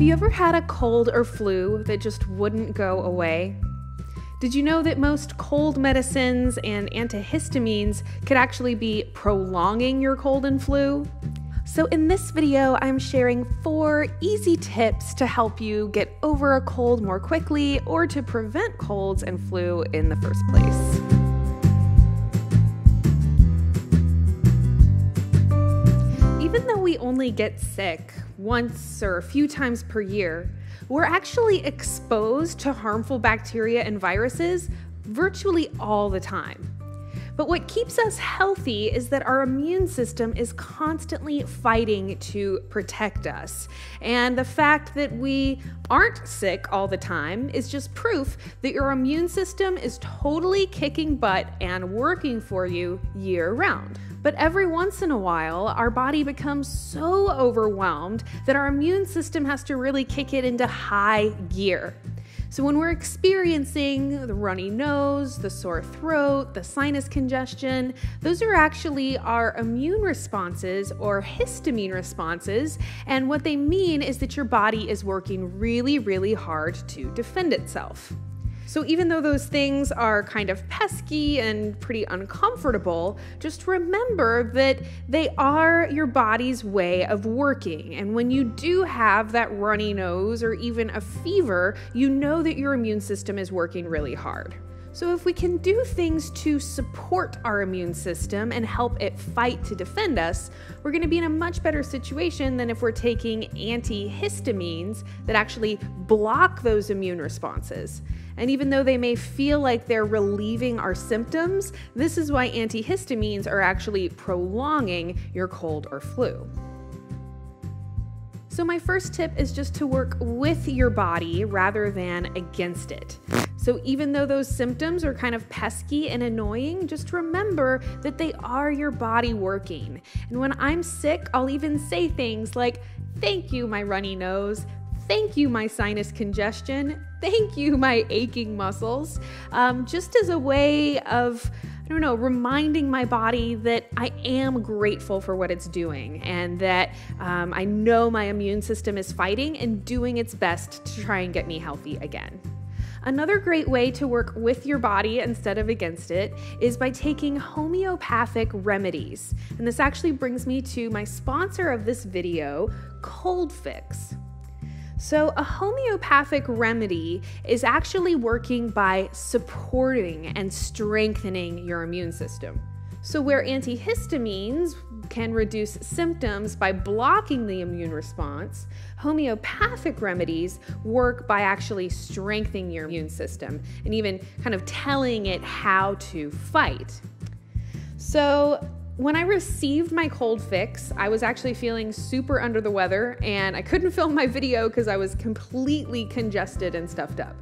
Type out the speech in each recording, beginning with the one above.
you ever had a cold or flu that just wouldn't go away? Did you know that most cold medicines and antihistamines could actually be prolonging your cold and flu? So in this video, I'm sharing 4 easy tips to help you get over a cold more quickly or to prevent colds and flu in the first place. Even though we only get sick once or a few times per year, we're actually exposed to harmful bacteria and viruses virtually all the time. But what keeps us healthy is that our immune system is constantly fighting to protect us. And the fact that we aren't sick all the time is just proof that your immune system is totally kicking butt and working for you year-round. But every once in a while, our body becomes so overwhelmed that our immune system has to really kick it into high gear. So when we're experiencing the runny nose, the sore throat, the sinus congestion, those are actually our immune responses or histamine responses. And what they mean is that your body is working really, really hard to defend itself. So even though those things are kind of pesky and pretty uncomfortable, just remember that they are your body's way of working. And when you do have that runny nose or even a fever, you know that your immune system is working really hard. So if we can do things to support our immune system and help it fight to defend us, we're going to be in a much better situation than if we're taking antihistamines that actually block those immune responses. And even though they may feel like they're relieving our symptoms, this is why antihistamines are actually prolonging your cold or flu. So my first tip is just to work with your body rather than against it. So even though those symptoms are kind of pesky and annoying, just remember that they are your body working. And when I'm sick, I'll even say things like, "Thank you, my runny nose. Thank you, my sinus congestion. Thank you, my aching muscles." Just as a way of, reminding my body that I am grateful for what it's doing and that I know my immune system is fighting and doing its best to try and get me healthy again. Another great way to work with your body instead of against it is by taking homeopathic remedies. And this actually brings me to my sponsor of this video, Cold Fix. So a homeopathic remedy is actually working by supporting and strengthening your immune system. So where antihistamines can reduce symptoms by blocking the immune response, homeopathic remedies work by actually strengthening your immune system and even kind of telling it how to fight. So when I received my cold fix, I was actually feeling super under the weather and I couldn't film my video because I was completely congested and stuffed up.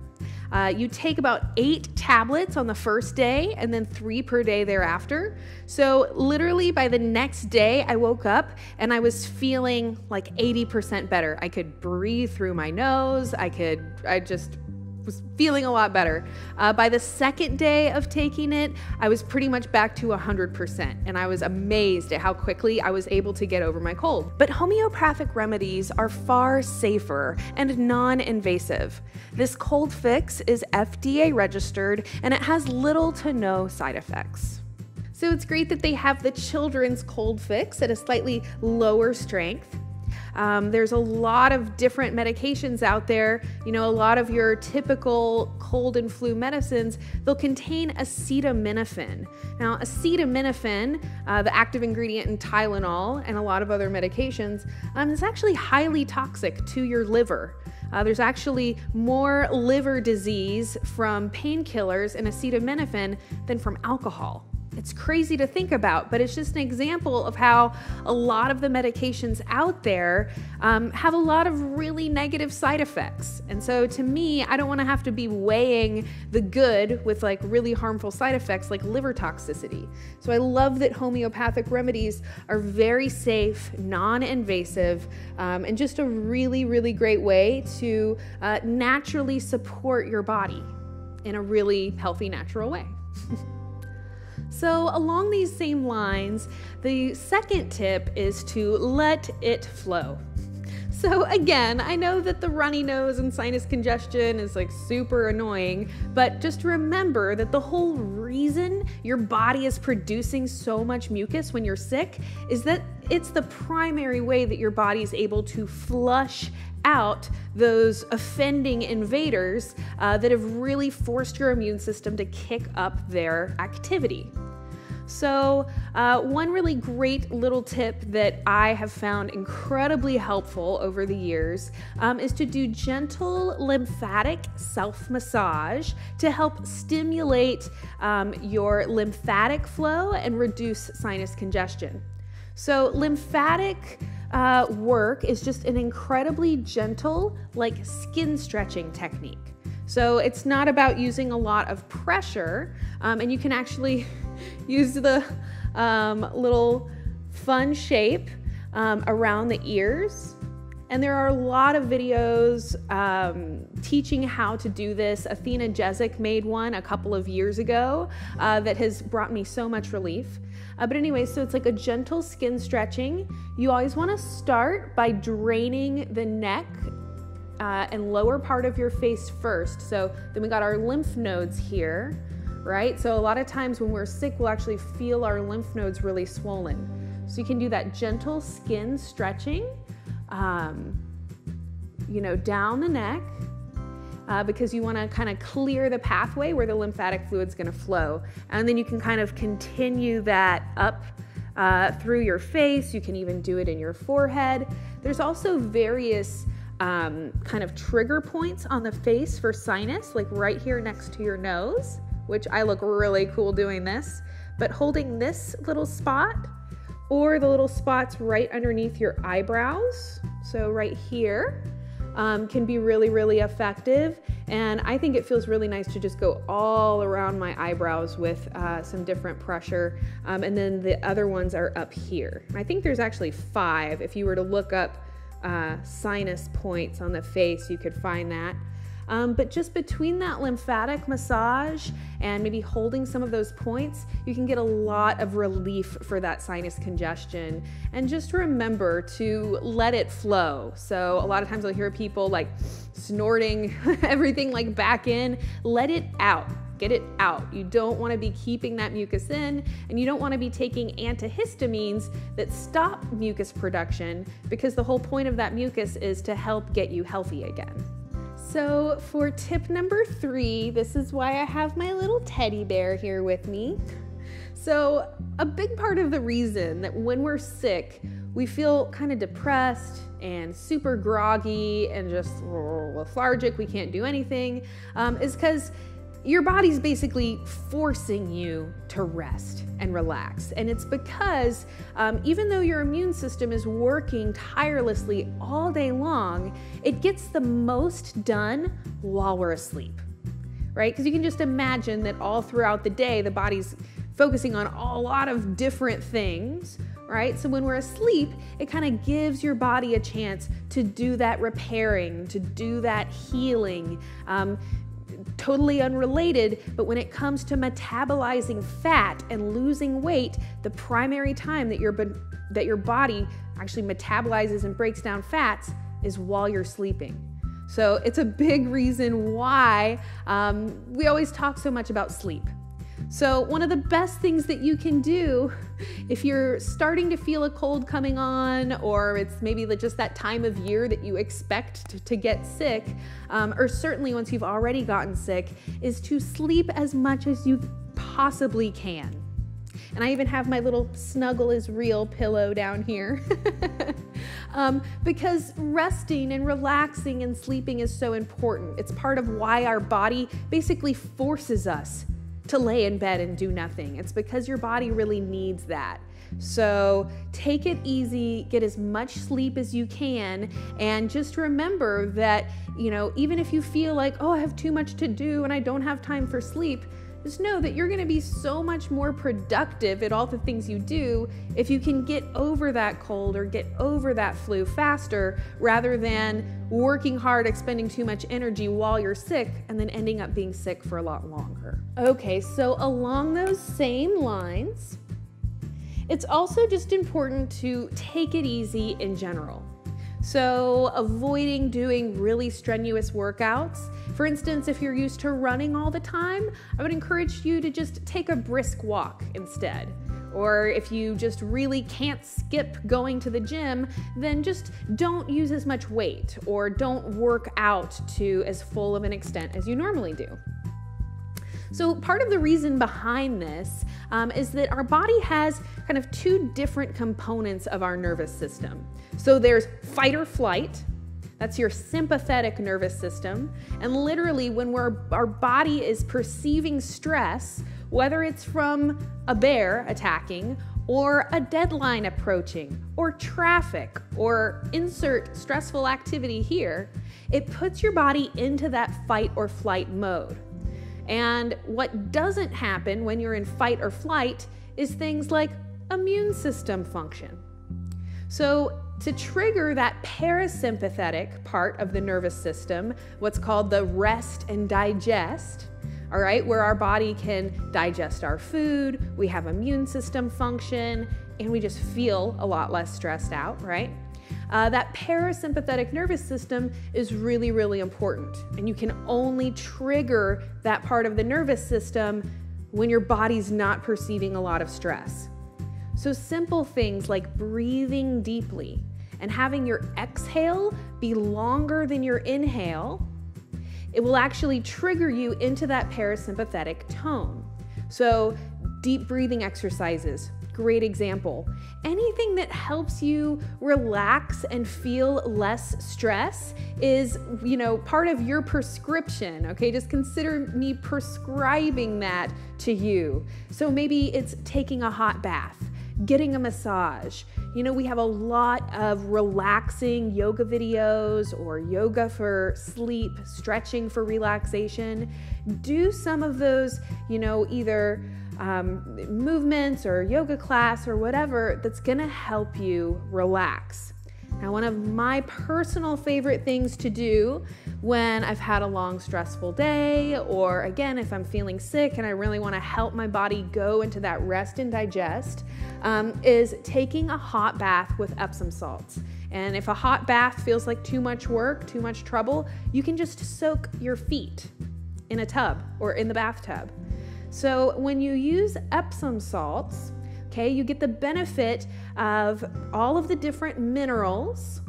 You take about 8 tablets on the first day and then 3 per day thereafter. So literally by the next day, I woke up and I was feeling like 80% better. I could breathe through my nose. I just was feeling a lot better. By the second day of taking it, I was pretty much back to 100%, and I was amazed at how quickly I was able to get over my cold. But homeopathic remedies are far safer and non-invasive. This cold fix is FDA registered, and it has little to no side effects. So it's great that they have the children's cold fix at a slightly lower strength. There's a lot of different medications out there. A lot of your typical cold and flu medicines, they'll contain acetaminophen. Now, acetaminophen, the active ingredient in Tylenol and a lot of other medications, is actually highly toxic to your liver. There's actually more liver disease from painkillers and acetaminophen than from alcohol. It's crazy to think about, but it's just an example of how a lot of the medications out there have a lot of really negative side effects. And so to me, I don't want to have to be weighing the good with like really harmful side effects like liver toxicity. So I love that homeopathic remedies are very safe, non-invasive, and just a really, really great way to naturally support your body in a really healthy, natural way. So along these same lines, the second tip is to let it flow. So again, I know that the runny nose and sinus congestion is like super annoying, but just remember that the whole reason your body is producing so much mucus when you're sick is that it's the primary way that your body is able to flush out those offending invaders that have really forced your immune system to kick up their activity. So one really great little tip that I have found incredibly helpful over the years is to do gentle lymphatic self-massage to help stimulate your lymphatic flow and reduce sinus congestion. So lymphatic work is just an incredibly gentle, like skin stretching technique. So it's not about using a lot of pressure, and you can actually use the little fun shape around the ears. And there are a lot of videos teaching how to do this. Athena Jezik made one a couple of years ago that has brought me so much relief. But anyway, so it's like a gentle skin stretching. You always want to start by draining the neck and lower part of your face first. So then we got our lymph nodes here, right? So a lot of times when we're sick, we'll actually feel our lymph nodes really swollen. So you can do that gentle skin stretching, down the neck, because you want to kind of clear the pathway where the lymphatic fluid's going to flow. And then you can kind of continue that up through your face. You can even do it in your forehead. There's also various kind of trigger points on the face for sinus, like right here next to your nose, which I look really cool doing this. But holding this little spot or the little spots right underneath your eyebrows, so right here, can be really, really effective. And I think it feels really nice to just go all around my eyebrows with some different pressure. And then the other ones are up here. I think there's actually 5. If you were to look up sinus points on the face, you could find that. But just between that lymphatic massage and maybe holding some of those points, you can get a lot of relief for that sinus congestion. And just remember to let it flow. So a lot of times I'll hear people like snorting everything like back in. Let it out. Get it out. You don't want to be keeping that mucus in, and you don't want to be taking antihistamines that stop mucus production, because the whole point of that mucus is to help get you healthy again. So for tip number 3, this is why I have my little teddy bear here with me. So a big part of the reason that when we're sick, we feel kind of depressed and super groggy and just lethargic, we can't do anything, is because your body's basically forcing you to rest and relax. And it's because even though your immune system is working tirelessly all day long, it gets the most done while we're asleep, right? Because you can just imagine that all throughout the day, the body's focusing on a lot of different things, right? So when we're asleep, it kind of gives your body a chance to do that repairing, to do that healing. Totally unrelated, but when it comes to metabolizing fat and losing weight, the primary time that your body actually metabolizes and breaks down fats is while you're sleeping. So it's a big reason why we always talk so much about sleep. So one of the best things that you can do if you're starting to feel a cold coming on, or it's maybe just that time of year that you expect to get sick, or certainly once you've already gotten sick, is to sleep as much as you possibly can. And I even have my little Snuggle is Real pillow down here. Because resting and relaxing and sleeping is so important. It's part of why our body basically forces us to lay in bed and do nothing. It's because your body really needs that. So take it easy, get as much sleep as you can, and just remember that, even if you feel like, oh, I have too much to do and I don't have time for sleep, just know that you're going to be so much more productive at all the things you do if you can get over that cold or get over that flu faster, rather than working hard, expending too much energy while you're sick and then ending up being sick for a lot longer. Okay, so along those same lines, it's also just important to take it easy in general. So avoiding doing really strenuous workouts. For instance, if you're used to running all the time, I would encourage you to just take a brisk walk instead. Or if you just really can't skip going to the gym, then just don't use as much weight or don't work out to as full of an extent as you normally do. So part of the reason behind this is that our body has kind of two different components of our nervous system. So there's fight or flight. That's your sympathetic nervous system. And literally when our body is perceiving stress, whether it's from a bear attacking or a deadline approaching or traffic or insert stressful activity here, it puts your body into that fight or flight mode. And what doesn't happen when you're in fight or flight is things like immune system function. So to trigger that parasympathetic part of the nervous system, what's called the rest and digest, all right, where our body can digest our food, we have immune system function, and we just feel a lot less stressed out, right? That parasympathetic nervous system is really, really important. And you can only trigger that part of the nervous system when your body's not perceiving a lot of stress. So simple things like breathing deeply and having your exhale be longer than your inhale, it will actually trigger you into that parasympathetic tone. So deep breathing exercises, great example. Anything that helps you relax and feel less stress is, part of your prescription, okay? Just consider me prescribing that to you. So maybe it's taking a hot bath, getting a massage. We have a lot of relaxing yoga videos or yoga for sleep, stretching for relaxation. Do some of those, either movements or yoga class or whatever that's gonna help you relax. Now, one of my personal favorite things to do when I've had a long, stressful day, or again, if I'm feeling sick and I really want to help my body go into that rest and digest, is taking a hot bath with Epsom salts. And if a hot bath feels like too much work, too much trouble, you can just soak your feet in a tub or in the bathtub. So when you use Epsom salts, okay, you get the benefit of all of the different minerals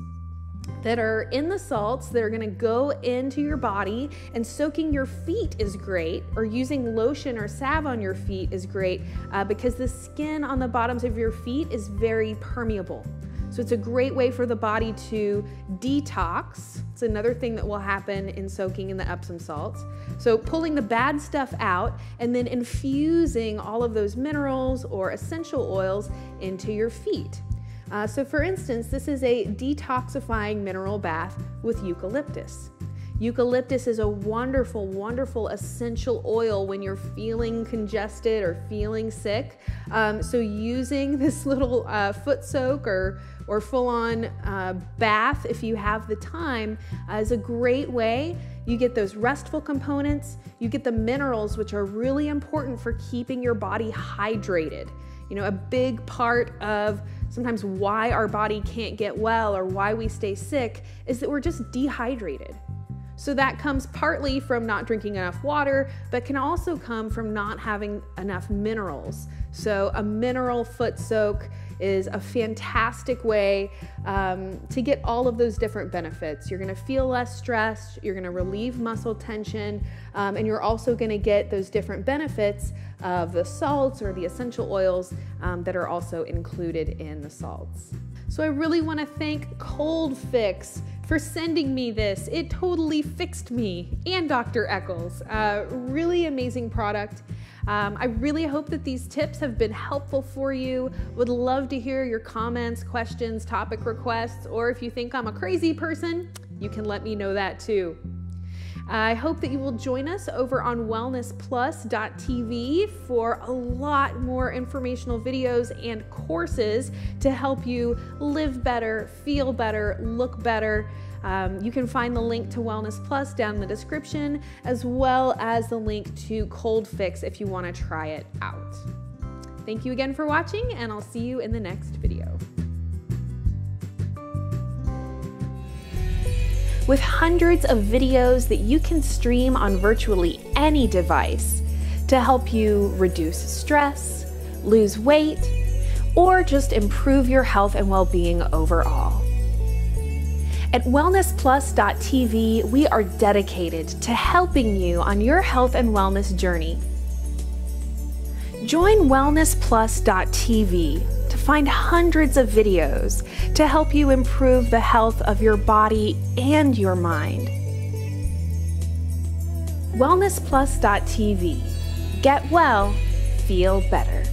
that are in the salts that are going to go into your body, and soaking your feet is great, or using lotion or salve on your feet is great because the skin on the bottoms of your feet is very permeable. So it's a great way for the body to detox. It's another thing that will happen in soaking in the Epsom salts. So pulling the bad stuff out and then infusing all of those minerals or essential oils into your feet. So for instance, this is a detoxifying mineral bath with eucalyptus. Eucalyptus is a wonderful, wonderful essential oil when you're feeling congested or feeling sick. So using this little foot soak or full-on bath, if you have the time, is a great way. You get those restful components, you get the minerals, which are really important for keeping your body hydrated. A big part of sometimes why our body can't get well or why we stay sick is that we're just dehydrated. So that comes partly from not drinking enough water, but can also come from not having enough minerals. So a mineral foot soak is a fantastic way to get all of those different benefits. You're gonna feel less stressed, you're gonna relieve muscle tension, and you're also gonna get those different benefits of the salts or the essential oils that are also included in the salts. So I really wanna thank Cold Fix for sending me this. It totally fixed me and Dr. Eccles. Really amazing product. I really hope that these tips have been helpful for you. Would love to hear your comments, questions, topic requests, or if you think I'm a crazy person, you can let me know that too. I hope that you will join us over on wellnessplus.tv for a lot more informational videos and courses to help you live better, feel better, look better. You can find the link to Wellness Plus down in the description, as well as the link to Cold Fix if you want to try it out. Thank you again for watching, and I'll see you in the next video. with hundreds of videos that you can stream on virtually any device to help you reduce stress, lose weight, or just improve your health and well-being overall. At wellnessplus.tv, we are dedicated to helping you on your health and wellness journey. Join wellnessplus.tv to find hundreds of videos to help you improve the health of your body and your mind. wellnessplus.tv. Get well, feel better.